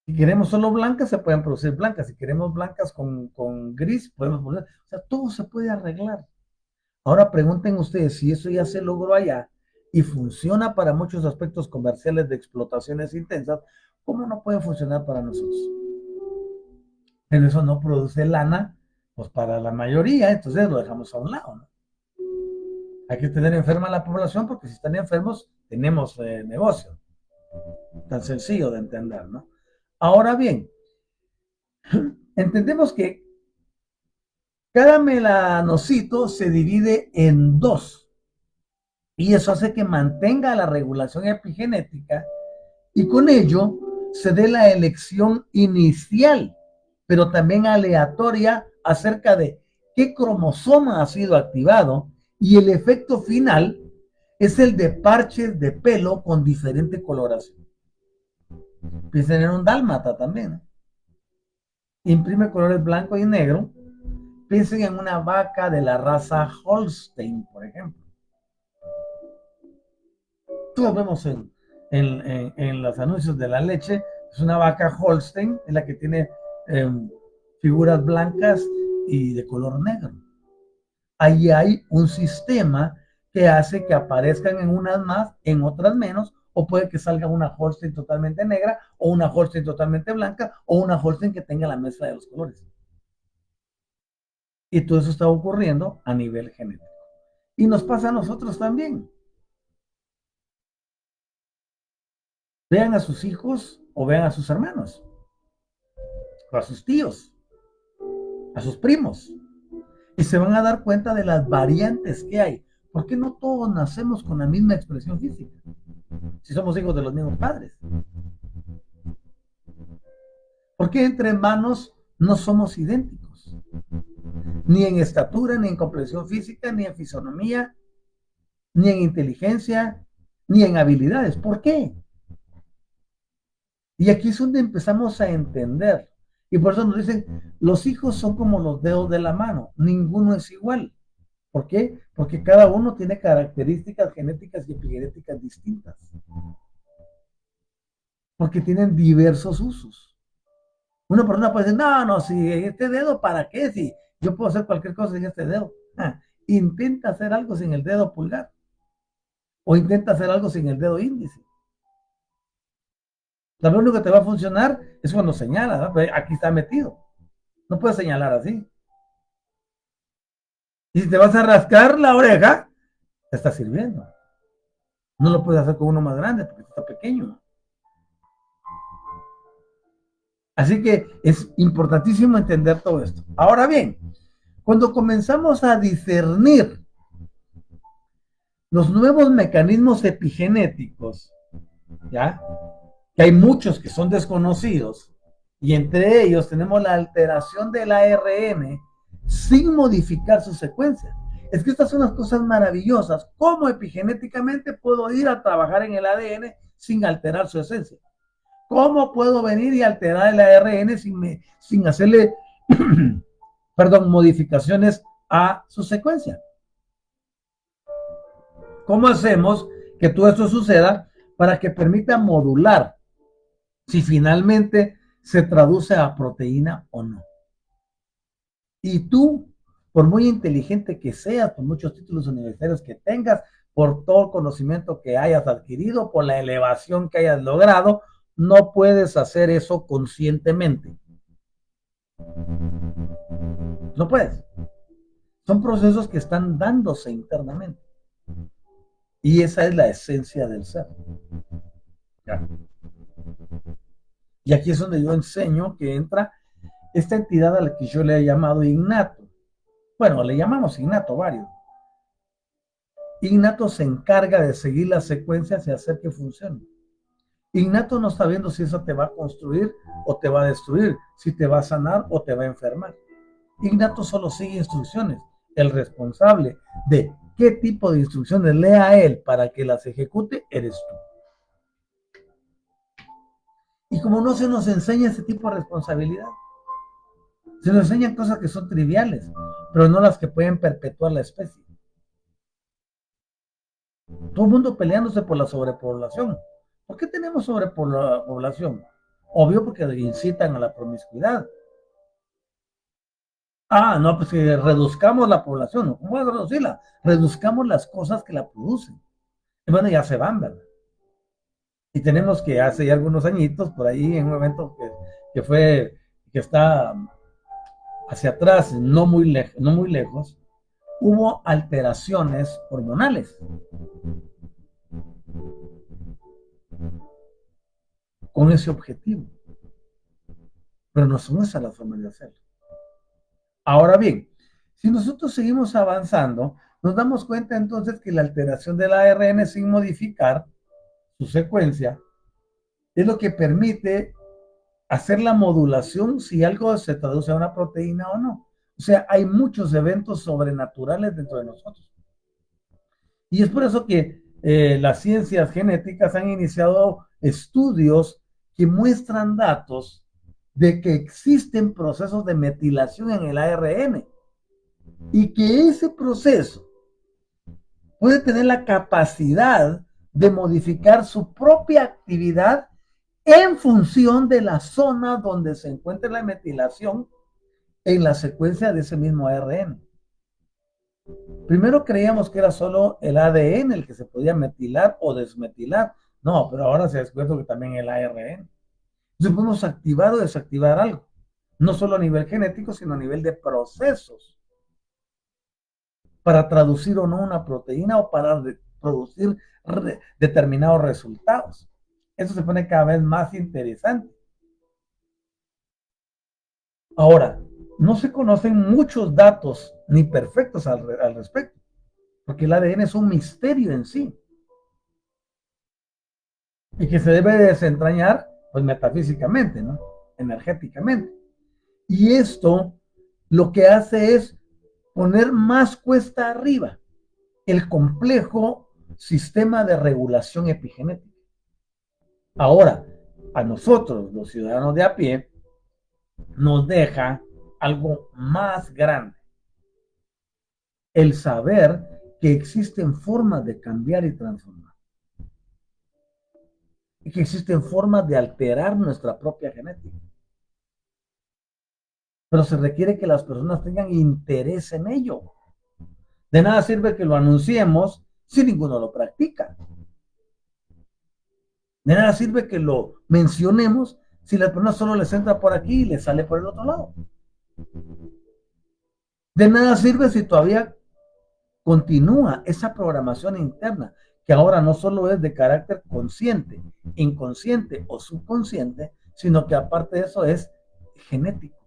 Si queremos solo blancas, se pueden producir blancas. Si queremos blancas con gris, podemos poner. O sea, todo se puede arreglar. Ahora pregunten ustedes si eso ya se logró allá y funciona para muchos aspectos comerciales de explotaciones intensas, ¿cómo no puede funcionar para nosotros? Pero eso no produce lana, pues para la mayoría, entonces lo dejamos a un lado, ¿no? Hay que tener enferma a la población porque si están enfermos tenemos negocio. Tan sencillo de entender, ¿no? Ahora bien, entendemos que cada melanocito se divide en dos y eso hace que mantenga la regulación epigenética y con ello se dé la elección inicial, pero también aleatoria acerca de qué cromosoma ha sido activado y el efecto final es el de parches de pelo con diferente coloración. Piensen en un dálmata también, ¿no? Imprime colores blanco y negro. Piensen en una vaca de la raza Holstein, por ejemplo. Todos vemos en los anuncios de la leche, es una vaca Holstein, es la que tiene eh, figuras blancas y de color negro. Ahí hay un sistema que hace que aparezcan en unas más, en otras menos, o puede que salga una Holstein totalmente negra, o una Holstein totalmente blanca, o una Holstein que tenga la mezcla de los colores. Y todo eso está ocurriendo a nivel genético. Y nos pasa a nosotros también. Vean a sus hijos o vean a sus hermanos, o a sus tíos, a sus primos, y se van a dar cuenta de las variantes que hay. ¿Por qué no todos nacemos con la misma expresión física? Si somos hijos de los mismos padres. ¿Por qué entre hermanos no somos idénticos? Ni en estatura, ni en complexión física, ni en fisonomía, ni en inteligencia, ni en habilidades. ¿Por qué? Y aquí es donde empezamos a entender. Y por eso nos dicen, los hijos son como los dedos de la mano, ninguno es igual. ¿Por qué? Porque cada uno tiene características genéticas y epigenéticas distintas. Porque tienen diversos usos. Una persona puede decir, no, no, si este dedo, ¿para qué? Si yo puedo hacer cualquier cosa sin este dedo. Ah, intenta hacer algo sin el dedo pulgar. O intenta hacer algo sin el dedo índice. Lo único que te va a funcionar es cuando señala, ¿no? Aquí está metido. No puedes señalar así. Y si te vas a rascar la oreja, te está sirviendo. No lo puedes hacer con uno más grande porque está pequeño. Así que es importantísimo entender todo esto. Ahora bien, cuando comenzamos a discernir los nuevos mecanismos epigenéticos, ¿ya? Que hay muchos que son desconocidos, y entre ellos tenemos la alteración del ARN sin modificar su secuencia. Es que estas son las cosas maravillosas. ¿Cómo epigenéticamente puedo ir a trabajar en el ADN sin alterar su esencia? ¿Cómo puedo venir y alterar el ARN sin hacerle, perdón, modificaciones a su secuencia? ¿Cómo hacemos que todo esto suceda para que permita modular si finalmente se traduce a proteína o no? Y tú, por muy inteligente que seas, por muchos títulos universitarios que tengas, por todo el conocimiento que hayas adquirido, por la elevación que hayas logrado, no puedes hacer eso conscientemente. No puedes. Son procesos que están dándose internamente. Y esa es la esencia del ser. ¿Ya? Y aquí es donde yo enseño que entra esta entidad a la que yo le he llamado innato. Bueno, le llamamos innato varios. Innato se encarga de seguir las secuencias y hacer que funcione. Innato no está viendo si eso te va a construir o te va a destruir, si te va a sanar o te va a enfermar. Innato solo sigue instrucciones. El responsable de qué tipo de instrucciones lea a él para que las ejecute eres tú. Y como no se nos enseña ese tipo de responsabilidad, se nos enseñan cosas que son triviales, pero no las que pueden perpetuar la especie. Todo el mundo peleándose por la sobrepoblación. ¿Por qué tenemos sobrepoblación? Obvio porque incitan a la promiscuidad. Ah, no, pues que reduzcamos la población. ¿Cómo es reducirla? Reduzcamos las cosas que la producen. Y bueno, ya se van, ¿verdad? Y tenemos que hace ya algunos añitos, por ahí, en un evento que está hacia atrás, no muy lejos, hubo alteraciones hormonales con ese objetivo. Pero no son esas las formas de hacerlo. Ahora bien, si nosotros seguimos avanzando, nos damos cuenta entonces que la alteración del ARN sin modificar su secuencia es lo que permite hacer la modulación si algo se traduce a una proteína o no. O sea, hay muchos eventos sobrenaturales dentro de nosotros. Y es por eso que las ciencias genéticas han iniciado estudios que muestran datos de que existen procesos de metilación en el ARN y que ese proceso puede tener la capacidad de modificar su propia actividad en función de la zona donde se encuentre la metilación en la secuencia de ese mismo ARN. Primero creíamos que era solo el ADN el que se podía metilar o desmetilar. No, pero ahora se ha descubierto que también el ARN. Entonces podemos activar o desactivar algo. No solo a nivel genético, sino a nivel de procesos. Para traducir o no una proteína o para producir determinados resultados. Eso se pone cada vez más interesante. Ahora, no se conocen muchos datos ni perfectos al respecto, porque el ADN es un misterio en sí y que se debe desentrañar, pues metafísicamente, ¿no? Energéticamente. Y esto lo que hace es poner más cuesta arriba el complejo sistema de regulación epigenética. Ahora, a nosotros, los ciudadanos de a pie, nos deja algo más grande. El saber que existen formas de cambiar y transformar. Y que existen formas de alterar nuestra propia genética. Pero se requiere que las personas tengan interés en ello. De nada sirve que lo anunciemos si ninguno lo practica. De nada sirve que lo mencionemos si las personas solo les entra por aquí y les sale por el otro lado. De nada sirve si todavía continúa esa programación interna, que ahora no solo es de carácter consciente, inconsciente o subconsciente, sino que aparte de eso es genético,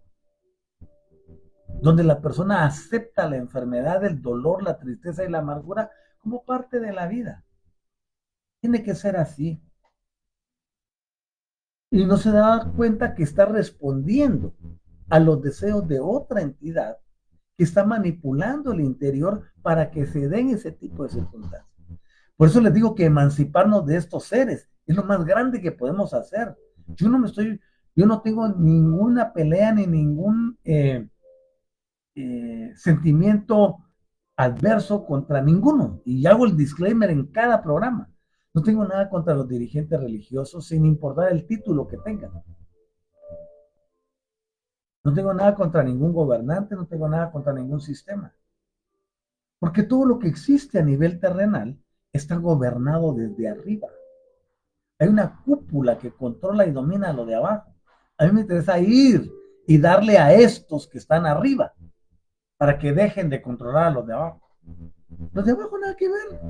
donde la persona acepta la enfermedad, el dolor, la tristeza y la amargura como parte de la vida. Tiene que ser así. Y no se da cuenta que está respondiendo a los deseos de otra entidad que está manipulando el interior para que se den ese tipo de circunstancias. Por eso les digo que emanciparnos de estos seres es lo más grande que podemos hacer. Yo no tengo ninguna pelea ni ningún sentimiento adverso contra ninguno. Y hago el disclaimer en cada programa. No tengo nada contra los dirigentes religiosos, sin importar el título que tengan. No tengo nada contra ningún gobernante, no tengo nada contra ningún sistema. Porque todo lo que existe a nivel terrenal está gobernado desde arriba. Hay una cúpula que controla y domina lo de abajo. A mí me interesa ir y darle a estos que están arriba para que dejen de controlar a los de abajo. Los de abajo nada que ver.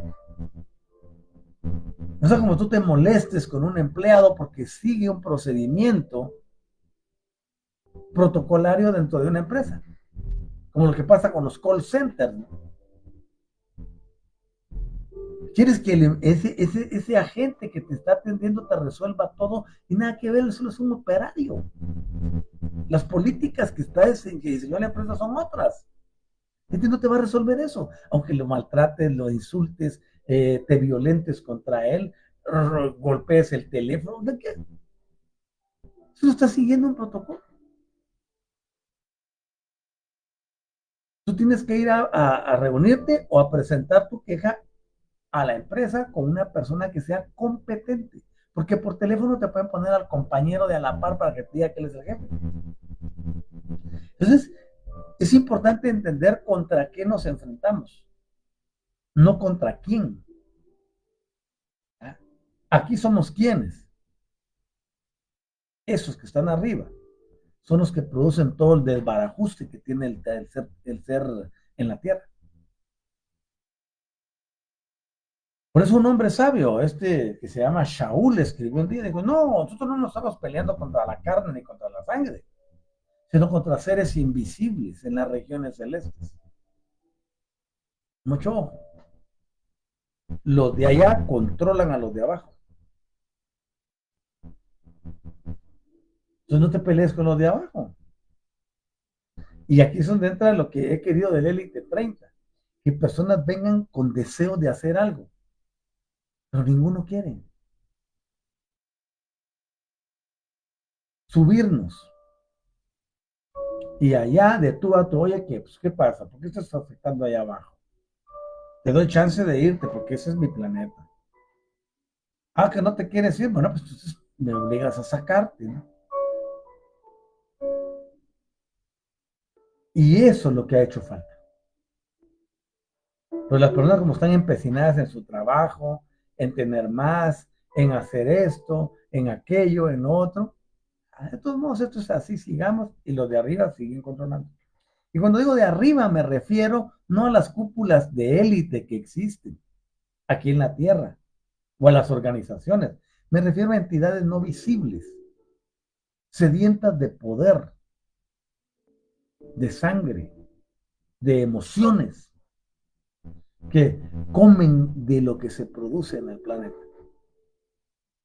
O sea, como tú te molestes con un empleado porque sigue un procedimiento protocolario dentro de una empresa. Como lo que pasa con los call centers, ¿no? Quieres que ese agente que te está atendiendo te resuelva todo y nada que ver, solo es un operario. Las políticas que diseñó la empresa son otras. Este no te va a resolver eso, aunque lo maltrates, lo insultes, te violentes contra él, golpees el teléfono. ¿De qué? Eso está siguiendo un protocolo. Tú tienes que ir a reunirte o a presentar tu queja a la empresa con una persona que sea competente. Porque por teléfono te pueden poner al compañero de a la par para que te diga que él es el jefe. Entonces, es importante entender contra qué nos enfrentamos, no contra quién. Aquí somos quienes, esos que están arriba, son los que producen todo el desbarajuste que tiene el ser en la tierra. Por eso un hombre sabio, que se llama Shaul, escribió un día, dijo, no, nosotros no nos estamos peleando contra la carne ni contra la sangre, sino contra seres invisibles en las regiones celestes. Mucho ojo. Los de allá controlan a los de abajo. Entonces no te pelees con los de abajo. Y aquí es donde entra lo que he querido del Élite 30, que personas vengan con deseo de hacer algo, pero ninguno quiere. Subirnos. Y allá de tú a tú, oye, ¿qué pasa? ¿Por qué estás afectando allá abajo? Te doy chance de irte porque ese es mi planeta. Ah, que no te quieres ir, bueno, pues entonces me obligas a sacarte, ¿no? Y eso es lo que ha hecho falta. Pues las personas como están empecinadas en su trabajo, en tener más, en hacer esto, en aquello, en otro. De todos modos, esto es así, sigamos y los de arriba siguen controlando. Y cuando digo de arriba me refiero no a las cúpulas de élite que existen aquí en la Tierra o a las organizaciones. Me refiero a entidades no visibles, sedientas de poder, de sangre, de emociones, que comen de lo que se produce en el planeta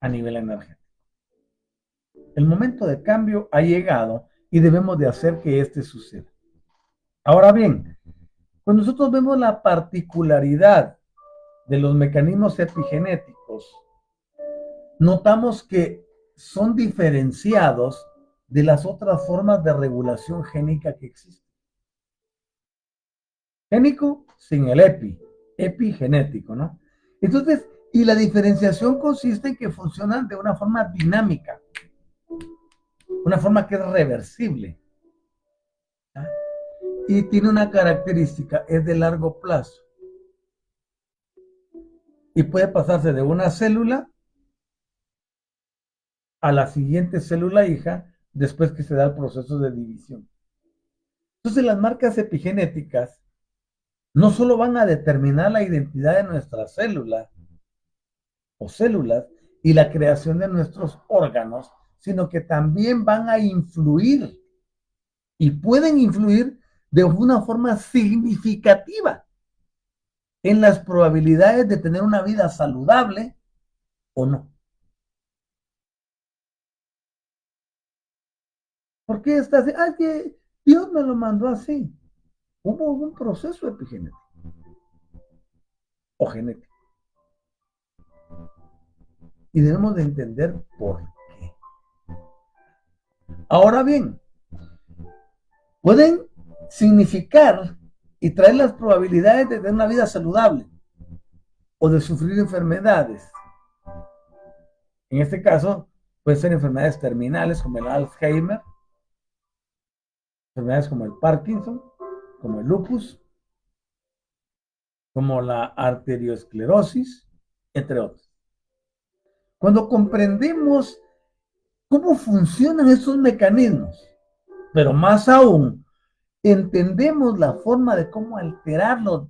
a nivel energético. El momento de cambio ha llegado y debemos de hacer que este suceda. Ahora bien, cuando nosotros vemos la particularidad de los mecanismos epigenéticos, notamos que son diferenciados de las otras formas de regulación génica que existen. Génico sin el epigenético, ¿no? Entonces, y la diferenciación consiste en que funcionan de una forma dinámica, una forma que es reversible. ¿Ah? Y tiene una característica, es de largo plazo. Y puede pasarse de una célula a la siguiente célula hija después que se da el proceso de división. Entonces las marcas epigenéticas no solo van a determinar la identidad de nuestra célula o células y la creación de nuestros órganos, sino que también van a influir y pueden influir de una forma significativa en las probabilidades de tener una vida saludable o no. ¿Por qué está así? Ah, que Dios me lo mandó así. Hubo un proceso epigenético o genético. Y debemos de entender por qué. Ahora bien, pueden significar y traer las probabilidades de tener una vida saludable o de sufrir enfermedades. En este caso, pueden ser enfermedades terminales como el Alzheimer, enfermedades como el Parkinson, como el lupus, como la arteriosclerosis, entre otros. Cuando comprendemos cómo funcionan estos mecanismos, pero más aún, entendemos la forma de cómo alterarlos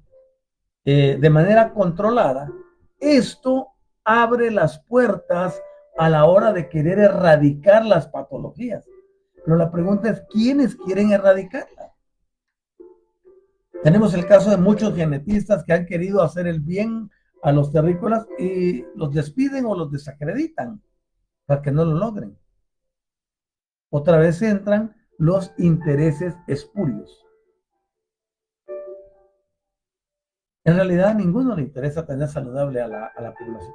de manera controlada, esto abre las puertas a la hora de querer erradicar las patologías. Pero la pregunta es, ¿quiénes quieren erradicarlas? Tenemos el caso de muchos genetistas que han querido hacer el bien a los terrícolas y los despiden o los desacreditan para que no lo logren. Otra vez entran los intereses espurios. En realidad a ninguno le interesa tener saludable a la población.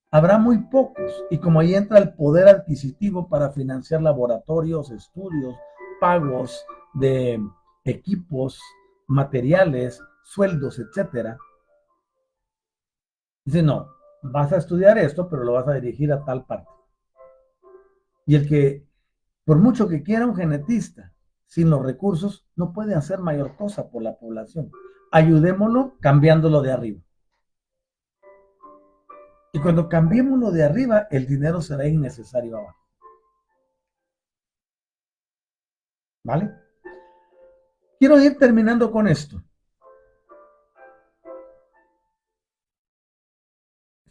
Habrá muy pocos y como ahí entra el poder adquisitivo para financiar laboratorios, estudios, pagos de equipos, materiales, sueldos, etcétera. Dice, no, vas a estudiar esto, pero lo vas a dirigir a tal parte. Y el que, por mucho que quiera un genetista, sin los recursos, no puede hacer mayor cosa por la población. Ayudémoslo cambiándolo de arriba. Y cuando cambiemos lo de arriba, el dinero será innecesario abajo. ¿Vale? Quiero ir terminando con esto.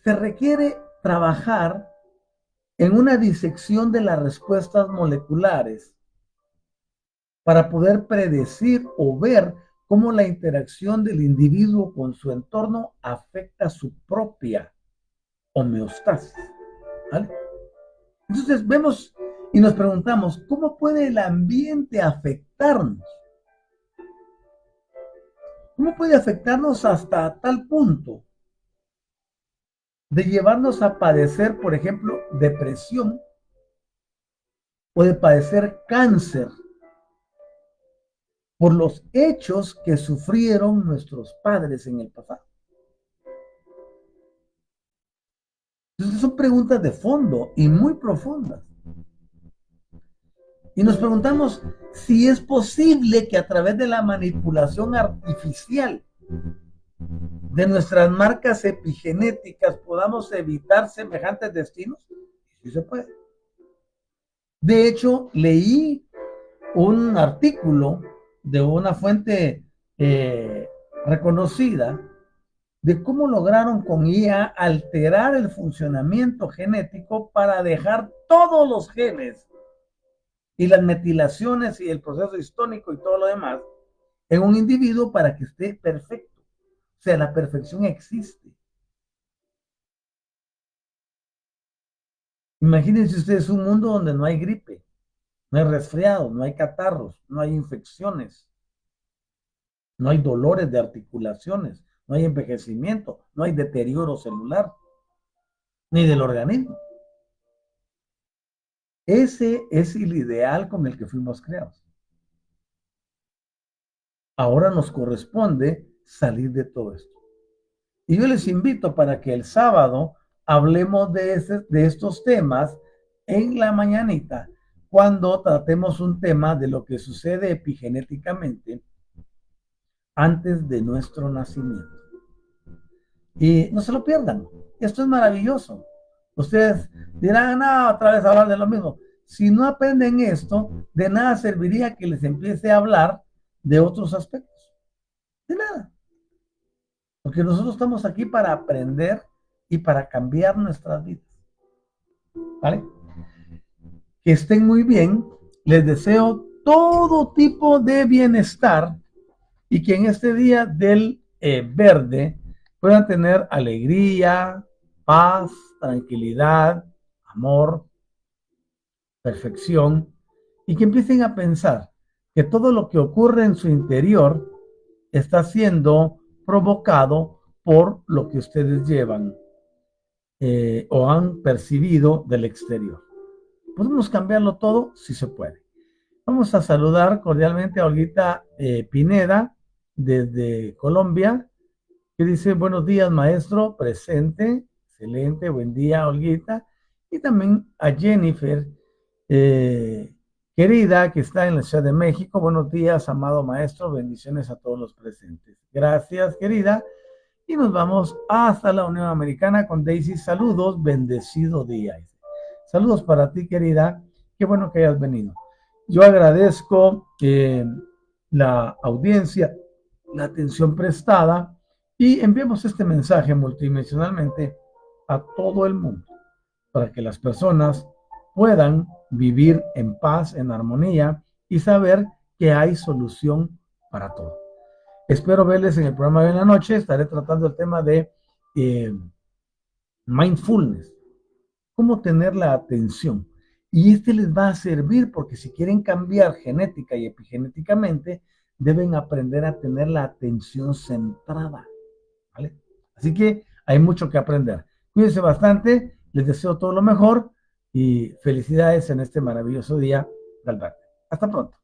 Se requiere trabajar en una disección de las respuestas moleculares para poder predecir o ver cómo la interacción del individuo con su entorno afecta su propia homeostasis. ¿Vale? Entonces vemos y nos preguntamos, ¿cómo puede el ambiente afectarnos? ¿Cómo puede afectarnos hasta tal punto de llevarnos a padecer, por ejemplo, depresión o de padecer cáncer por los hechos que sufrieron nuestros padres en el pasado? Entonces son preguntas de fondo y muy profundas. Y nos preguntamos si es posible que a través de la manipulación artificial de nuestras marcas epigenéticas podamos evitar semejantes destinos. Sí se puede. De hecho, leí un artículo de una fuente reconocida de cómo lograron con IA alterar el funcionamiento genético para dejar todos los genes y las metilaciones y el proceso histónico y todo lo demás en un individuo para que esté perfecto. O sea, la perfección existe. Imagínense ustedes un mundo donde no hay gripe, no hay resfriado, no hay catarros, no hay infecciones, no hay dolores de articulaciones, no hay envejecimiento, no hay deterioro celular, ni del organismo. Ese es el ideal con el que fuimos creados. Ahora nos corresponde salir de todo esto. Y yo les invito para que el sábado hablemos de estos temas en la mañanita, cuando tratemos un tema de lo que sucede epigenéticamente antes de nuestro nacimiento. Y no se lo pierdan. Esto es maravilloso. Ustedes dirán, no, otra vez hablar de lo mismo. Si no aprenden esto, de nada serviría que les empiece a hablar de otros aspectos. De nada. Porque nosotros estamos aquí para aprender y para cambiar nuestras vidas. ¿Vale? que estén muy bien, les deseo todo tipo de bienestar y que en este día del verde puedan tener alegría, paz, tranquilidad, amor, perfección, y que empiecen a pensar que todo lo que ocurre en su interior está siendo provocado por lo que ustedes llevan o han percibido del exterior. ¿Podemos cambiarlo todo? Sí se puede. Vamos a saludar cordialmente a Olguita Pineda desde Colombia, que dice, buenos días maestro, presente, excelente, buen día Olguita. Y también a Jennifer, eh, querida, que está en la Ciudad de México. Buenos días, amado maestro, bendiciones a todos los presentes. Gracias, querida. Y nos vamos hasta la Unión Americana con Daisy. Saludos, bendecido día. Saludos para ti, querida. Qué bueno que hayas venido. Yo agradezco la audiencia, la atención prestada y enviamos este mensaje multidimensionalmente a todo el mundo para que las personas puedan vivir en paz, en armonía y saber que hay solución para todo. Espero verles en el programa de la noche. Estaré tratando el tema de eh, mindfulness, cómo tener la atención. Y este les va a servir porque si quieren cambiar genética y epigenéticamente, deben aprender a tener la atención centrada, ¿vale? Así que hay mucho que aprender. Cuídense bastante, les deseo todo lo mejor y felicidades en este maravilloso día de Alberto. Hasta pronto.